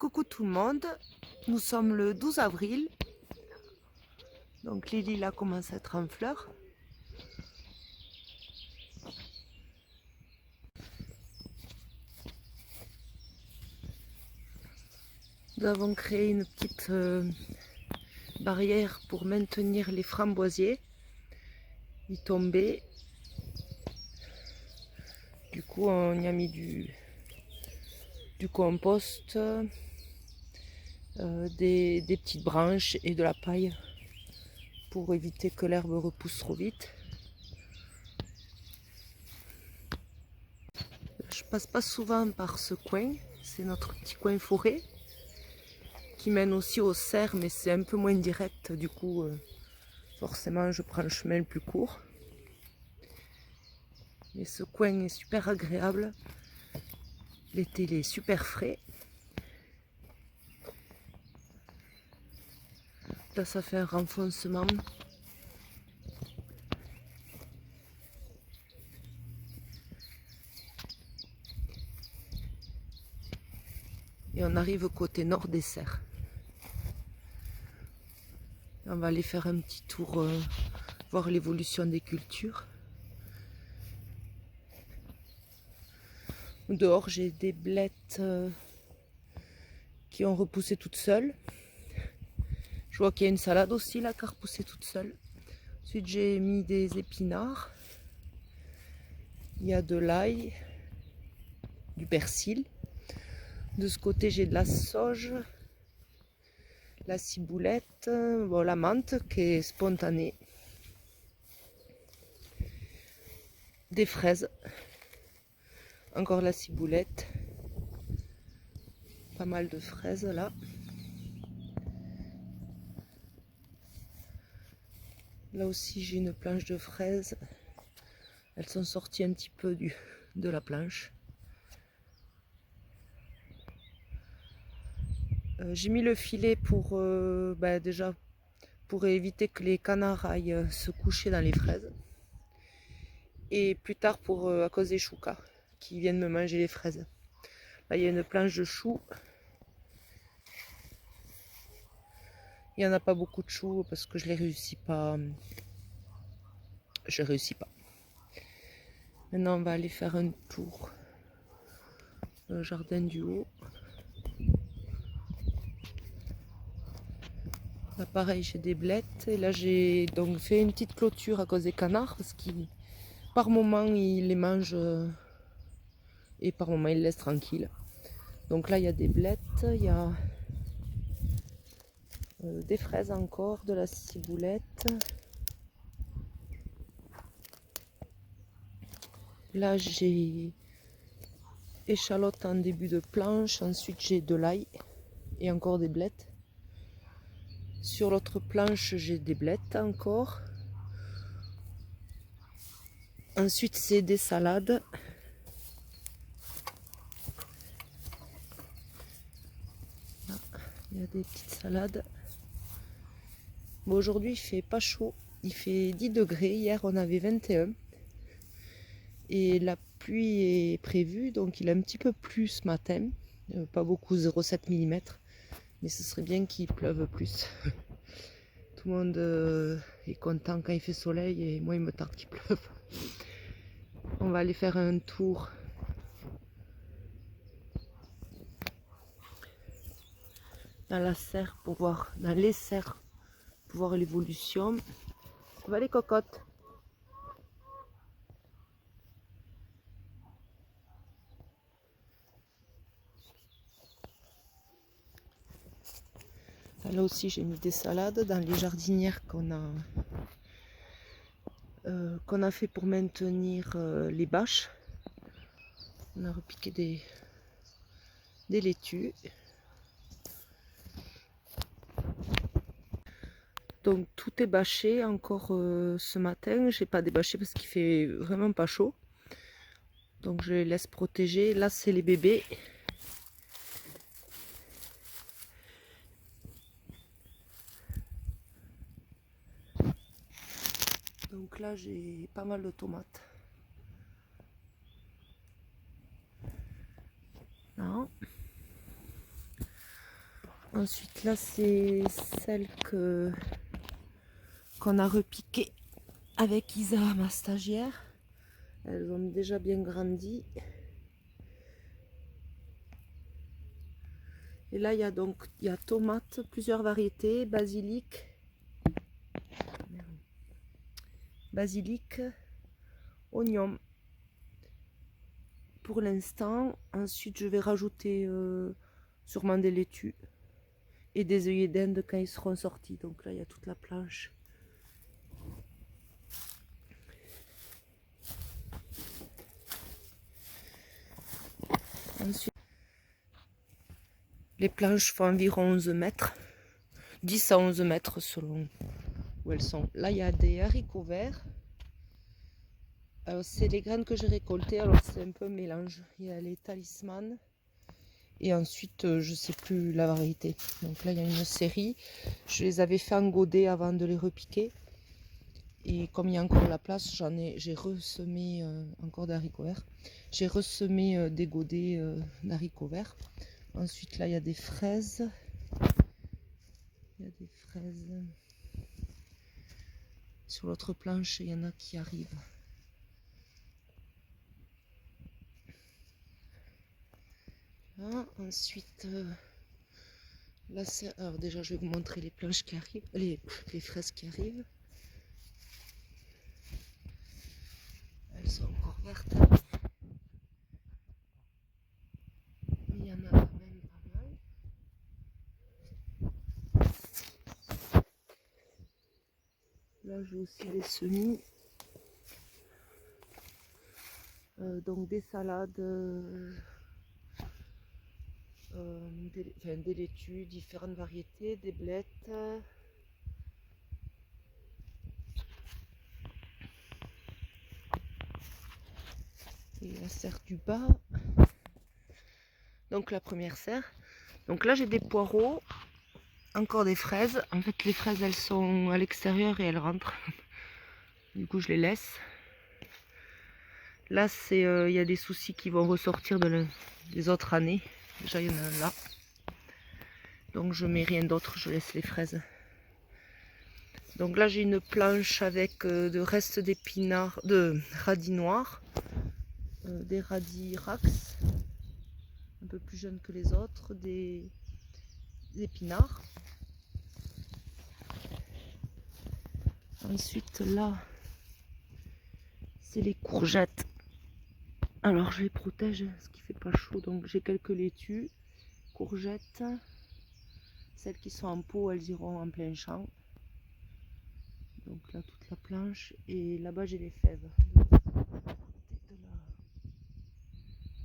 Coucou tout le monde, nous sommes le 12 avril, donc les lilas commencent à être en fleurs. Nous avons créé une petite barrière pour maintenir les framboisiers. Ils tombaient. Du coup on y a mis du compost, des petites branches et de la paille pour éviter que l'herbe repousse trop vite. Je passe pas souvent par ce coin, c'est notre petit coin forêt qui mène aussi aux serres, mais c'est un peu moins direct, du coup forcément je prends le chemin le plus court. Mais ce coin est super agréable, l'été il est super frais. Là ça fait un renfoncement. Et on arrive côté nord des serres. On va aller faire un petit tour, voir l'évolution des cultures. Dehors j'ai des blettes qui ont repoussé toutes seules. Je vois qu'il y a une salade aussi là qui a repoussé toute seule. Ensuite j'ai mis des épinards. Il y a de l'ail, du persil. De ce côté j'ai de la sauge, la ciboulette, bon, la menthe qui est spontanée, des fraises, encore la ciboulette, pas mal de fraises là. Là aussi j'ai une planche de fraises, elles sont sorties un petit peu de la planche. J'ai mis le filet pour déjà pour éviter que les canards aillent se coucher dans les fraises. Et plus tard pour à cause des choucas qui viennent me manger les fraises. Là il y a une planche de choux. Il n'y en a pas beaucoup de choux parce que je les réussis pas. Je réussis pas. Maintenant on va aller faire un tour dans le jardin du haut. Là pareil j'ai des blettes et là j'ai donc fait une petite clôture à cause des canards parce qu'ils par moment ils les mangent et par moment ils les laissent tranquilles. Donc là il y a des blettes, il y a des fraises encore, de la ciboulette. Là j'ai échalote en début de planche, ensuite j'ai de l'ail et encore des blettes. Sur l'autre planche j'ai des blettes encore. Ensuite c'est des salades. Là, il y a des petites salades. Bon, aujourd'hui il fait pas chaud, il fait 10 degrés, hier on avait 21. Et la pluie est prévue, donc il a un petit peu plu ce matin. Pas beaucoup, 0,7 mm. Mais ce serait bien qu'il pleuve plus. Tout le monde est content quand il fait soleil et moi il me tarde qu'il pleuve. On va aller faire un tour dans la serre pour voir, dans les serres pour voir l'évolution. On va les cocottes. Là aussi j'ai mis des salades dans les jardinières qu'on a fait pour maintenir les bâches. On a repiqué des laitues. Donc tout est bâché encore ce matin. J'ai pas débâché parce qu'il fait vraiment pas chaud. Donc je les laisse protéger. Là c'est les bébés. Donc là j'ai pas mal de tomates. Non. Ensuite là c'est celle qu'on a repiquée avec Isa, ma stagiaire. Elles ont déjà bien grandi. Et là il y a donc tomates, plusieurs variétés, basilic, oignon pour l'instant. Ensuite je vais rajouter sûrement des laitues et des œillets d'Inde quand ils seront sortis. Donc là il y a toute la planche. Ensuite, les planches font environ 11 mètres, 10 à 11 mètres selon où elles sont. Là il y a des haricots verts. C'est les graines que j'ai récoltées, alors c'est un peu un mélange. Il y a les talismans et ensuite je sais plus la variété. Donc là il y a une série. Je les avais fait en godet avant de les repiquer. Et comme il y a encore la place, j'ai ressemé encore des haricots verts. J'ai ressemé des godets d'haricots verts. Ensuite là il y a des fraises. Il y a des fraises. Sur l'autre planche, il y en a qui arrivent. Là, ensuite, là c'est. Alors déjà je vais vous montrer les planches qui arrivent, les fraises qui arrivent. Elles sont encore vertes. Mais il y en a quand même pas mal. Là j'ai aussi des semis. Donc des salades, des laitues, différentes variétés, des blettes. Et la serre du bas. Donc la première serre. Donc là j'ai des poireaux, encore des fraises. En fait les fraises elles sont à l'extérieur et elles rentrent. Du coup je les laisse. Là c'est il y a des soucis qui vont ressortir des autres années. Déjà il y en a un là. Donc je mets rien d'autre, je laisse les fraises. Donc là j'ai une planche avec de restes d'épinards, de radis noirs, des radis rax, un peu plus jeunes que les autres, des épinards. Ensuite là c'est les courgettes. Alors je les protège parce qu'il fait pas chaud, donc j'ai quelques laitues, courgettes. Celles qui sont en pot elles iront en plein champ. Donc là toute la planche et là-bas j'ai les fèves.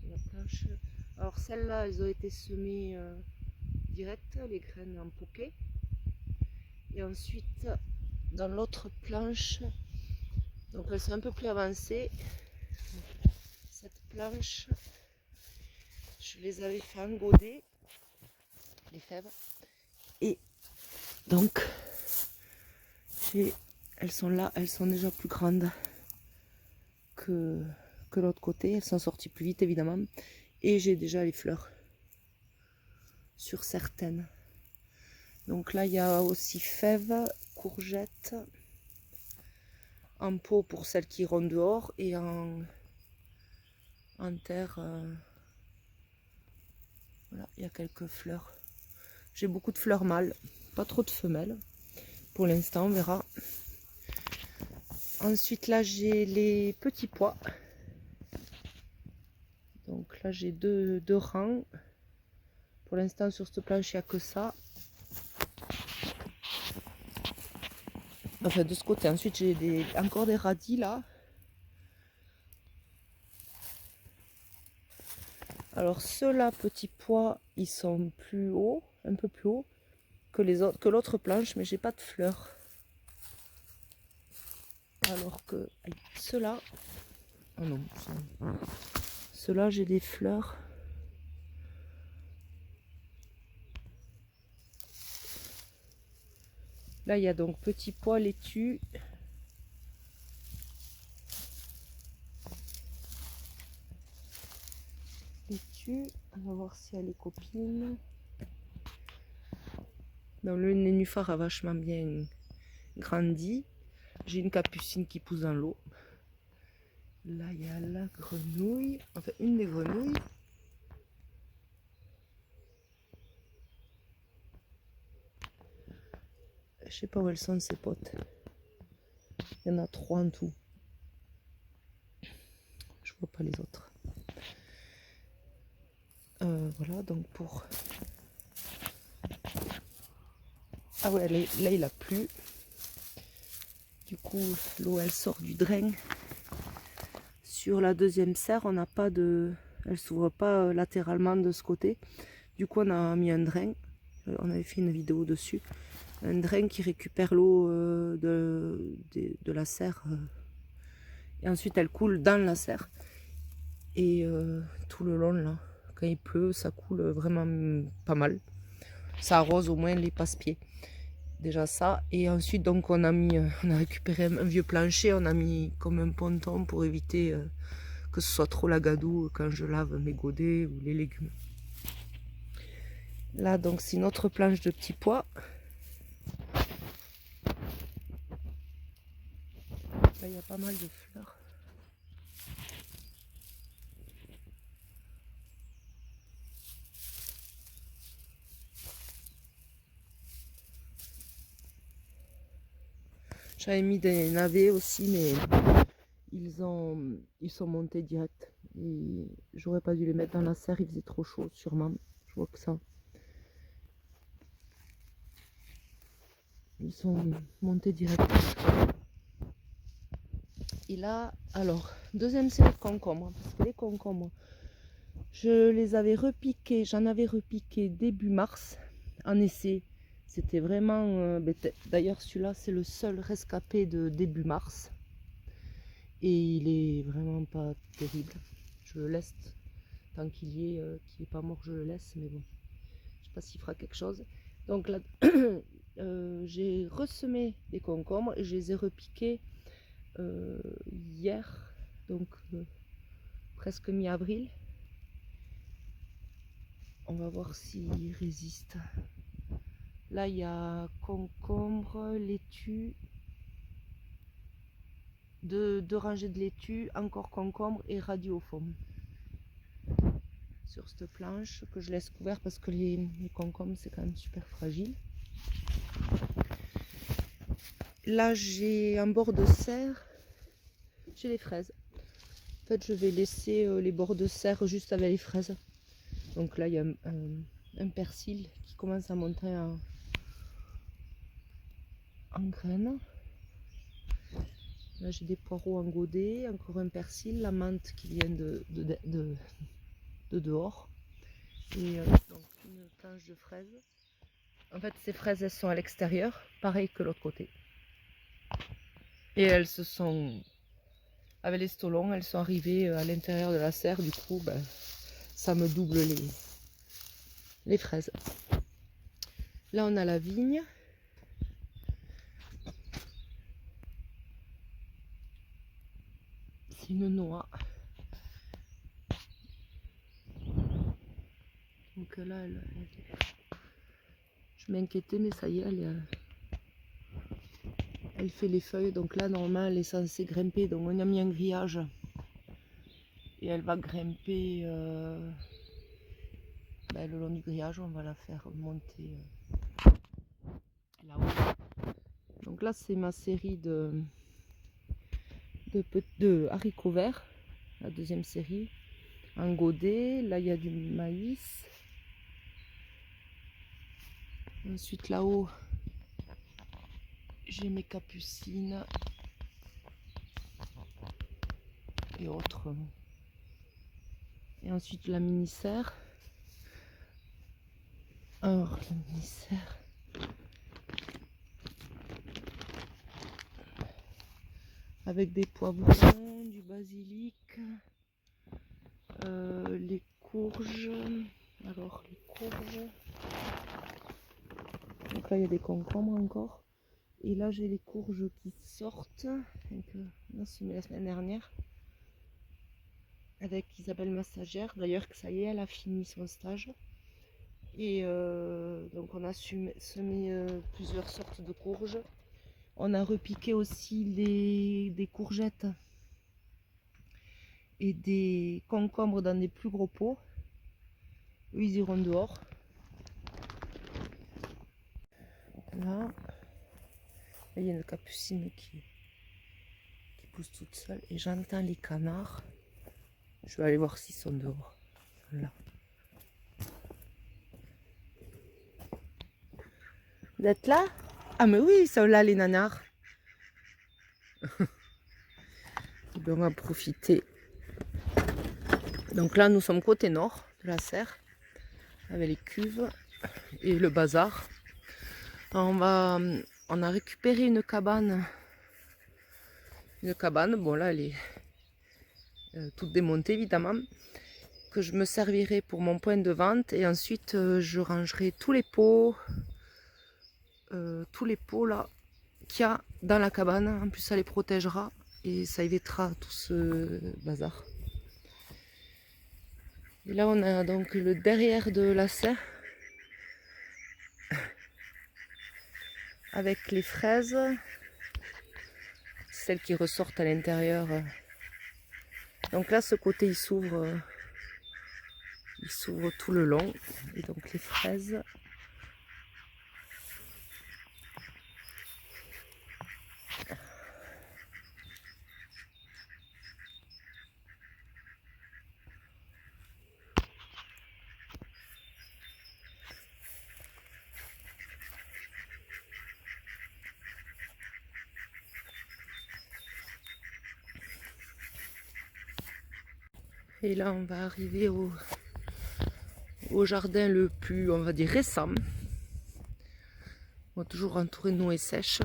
La planche. Alors celles-là, elles ont été semées direct, les graines en poquet. Et ensuite, dans l'autre planche, donc elles sont un peu plus avancées. Cette planche, je les avais fait en godet, les fèves. Et donc, elles sont là, elles sont déjà plus grandes que l'autre côté. Elles sont sorties plus vite évidemment. Et j'ai déjà les fleurs sur certaines. Donc là, il y a aussi fèves, courgettes, en pot pour celles qui iront dehors et en terre. Voilà, il y a quelques fleurs. J'ai beaucoup de fleurs mâles, pas trop de femelles. Pour l'instant, on verra. Ensuite, là, j'ai les petits pois. Donc là, j'ai deux rangs. Pour l'instant, sur cette planche, il n'y a que ça. Enfin, de ce côté. Ensuite, j'ai encore des radis là. Alors, ceux-là, petits pois, ils sont plus hauts, un peu plus hauts que les autres, que l'autre planche, mais j'ai pas de fleurs. Alors que ceux-là, oh non, ceux-là, j'ai des fleurs. Là, il y a donc petits pois, laitue. Laitue. On va voir si elle est copine. Donc le nénuphar a vachement bien grandi. J'ai une capucine qui pousse dans l'eau. Là, il y a la grenouille, enfin une des grenouilles. Je sais pas où elles sont ces potes. Il y en a 3 en tout. Je vois pas les autres. Voilà, donc pour... Ah ouais, là il a plu. Du coup, l'eau elle sort du drain. Sur la deuxième serre, on n'a pas de... Elle s'ouvre pas latéralement de ce côté. Du coup, on a mis un drain. On avait fait une vidéo dessus. Un drain qui récupère l'eau de la serre. Et ensuite, elle coule dans la serre. Et tout le long, là, quand il pleut, ça coule vraiment pas mal. Ça arrose au moins les passe-pieds. Déjà ça. Et ensuite, donc, on a récupéré un vieux plancher. On a mis comme un ponton pour éviter que ce soit trop la gadoue quand je lave mes godets ou les légumes. Là, donc, c'est une autre planche de petits pois. Là, il y a pas mal de fleurs. J'avais mis des navets aussi, mais ils sont montés direct. Et j'aurais pas dû les mettre dans la serre, il faisait trop chaud sûrement. Je vois que ça. Ils sont montés direct. Et là, alors, deuxième série de concombres. Parce que les concombres, je les avais repiqués, j'en avais repiqué début mars en essai. C'était vraiment... d'ailleurs, celui-là, c'est le seul rescapé de début mars. Et il est vraiment pas terrible. Je le laisse tant qu'il y est, qu'il n'est pas mort, je le laisse. Mais bon, je sais pas s'il fera quelque chose. Donc là, j'ai ressemé des concombres et je les ai repiqués hier, donc presque mi-avril. On va voir s'ils résistent. Là, il y a concombre, laitue, deux rangées de laitue, encore concombre et radiophome. Sur cette planche que je laisse couvert parce que les concombres, c'est quand même super fragile. Là, j'ai un bord de serre. J'ai les fraises. En fait, je vais laisser les bords de serre juste avec les fraises. Donc là, il y a un persil qui commence à monter en graines. Là, j'ai des poireaux en godet, encore un persil, la menthe qui vient de dehors. Et donc une planche de fraises. En fait, ces fraises, elles sont à l'extérieur, pareil que l'autre côté. Et elles se sont, avec les stolons, elles sont arrivées à l'intérieur de la serre. Du coup, ben, ça me double les fraises. Là, on a la vigne. C'est une noix. Donc là, je m'inquiétais, mais ça y est, elle fait les feuilles. Donc là, normalement, elle est censée grimper. Donc on a mis un grillage. Et elle va grimper le long du grillage. On va la faire monter là-haut. Donc là, c'est ma série de haricots verts. La deuxième série. Un godet. Là, il y a du maïs. Ensuite, là-haut, j'ai mes capucines et autres. Et ensuite, la mini-serre. Alors, la mini-serre. Avec des poivrons, du basilic, les courges. Alors, les courges. Donc là, il y a des concombres encore. Et là, j'ai les courges qui sortent. Donc, on a semé la semaine dernière. Avec Isabelle Massagère. D'ailleurs, ça y est, elle a fini son stage. Et donc on a semé plusieurs sortes de courges. On a repiqué aussi des courgettes et des concombres dans des plus gros pots. Eux, ils iront dehors. Là, il y a une capucine qui pousse toute seule. Et j'entends les canards. Je vais aller voir s'ils sont dehors. Là. Vous êtes là? Ah mais oui, ils sont là les nanars. On va profiter. Donc là, nous sommes côté nord de la serre, avec les cuves et le bazar. On a récupéré une cabane. Bon là, elle est toute démontée évidemment, que je me servirai pour mon point de vente. Et ensuite, je rangerai tous les pots là qu'il y a dans la cabane. En plus, ça les protégera et ça évitera tout ce bazar. Et là, on a donc le derrière de la serre avec les fraises, celles qui ressortent à l'intérieur. Donc là, ce côté, il s'ouvre tout le long. Et donc les fraises. Et là, on va arriver au jardin le plus, on va dire, récent. On va toujours entouré de nouées sèches.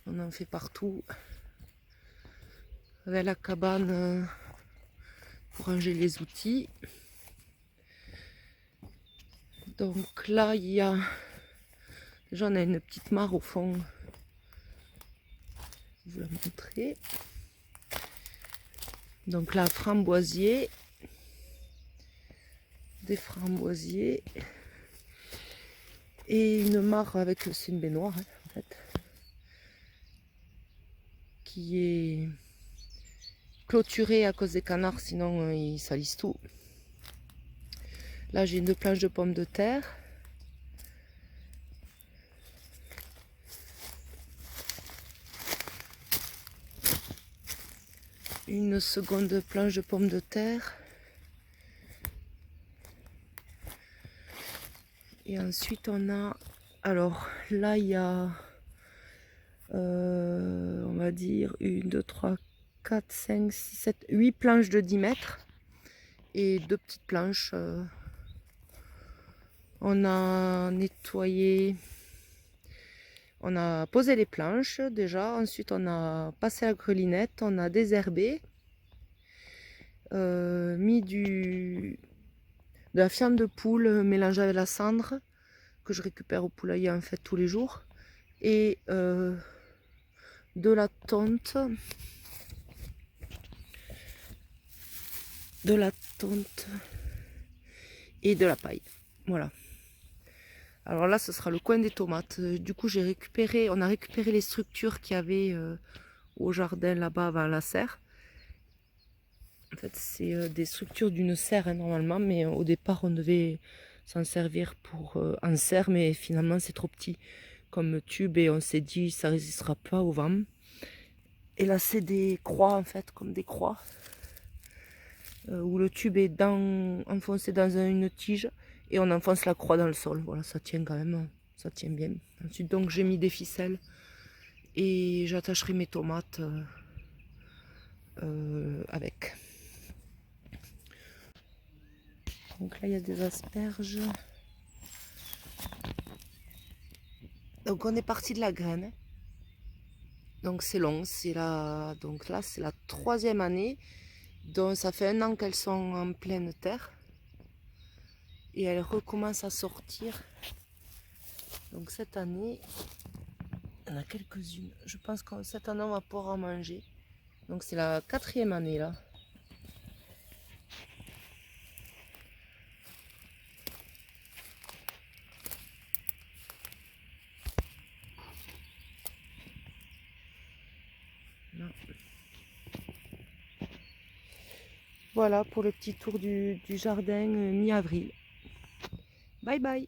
On en fait partout. Avec la cabane pour ranger les outils. Donc là, il y a... Déjà, on a une petite mare au fond. Je vais vous la montrer. Donc là, framboisier. Des framboisiers. Et une mare avec... C'est une baignoire, hein, en fait. Qui est clôturée à cause des canards, sinon ils salissent tout. Là, j'ai 2 planches de pommes de terre. Une seconde planche de pommes de terre. Et ensuite, on a... Alors, là, il y a... on va dire 1, 2, 3, 4, 5, 6, 7, 8 planches de 10 mètres. Et 2 petites planches. On a nettoyé... On a posé les planches déjà. Ensuite, on a passé la grelinette. On a désherbé. Mis de la fiente de poule mélangée avec la cendre que je récupère au poulailler en fait tous les jours. Et de la tonte. Et de la paille. Voilà. Alors là, ce sera le coin des tomates. Du coup, on a récupéré les structures qu'il y avait au jardin là-bas avant la serre. En fait, c'est des structures d'une serre hein, normalement, mais au départ, on devait s'en servir pour en serre, mais finalement, c'est trop petit comme tube et on s'est dit ça résistera pas au vent. Et là, c'est des croix en fait, comme des croix, où le tube est enfoncé dans une tige. Et on enfonce la croix dans le sol. Voilà, ça tient quand même, ça tient bien. Ensuite, donc, j'ai mis des ficelles et j'attacherai mes tomates avec. Donc là, il y a des asperges. Donc, on est parti de la graine. Donc, c'est long. Donc là, c'est la 3e année. Donc, ça fait 1 an qu'elles sont en pleine terre. Et elles recommencent à sortir. Donc cette année, il y en a quelques-unes. Je pense que cette année, on va pouvoir en manger. Donc c'est la 4e année là. Voilà pour le petit tour du jardin mi-avril. Bye bye!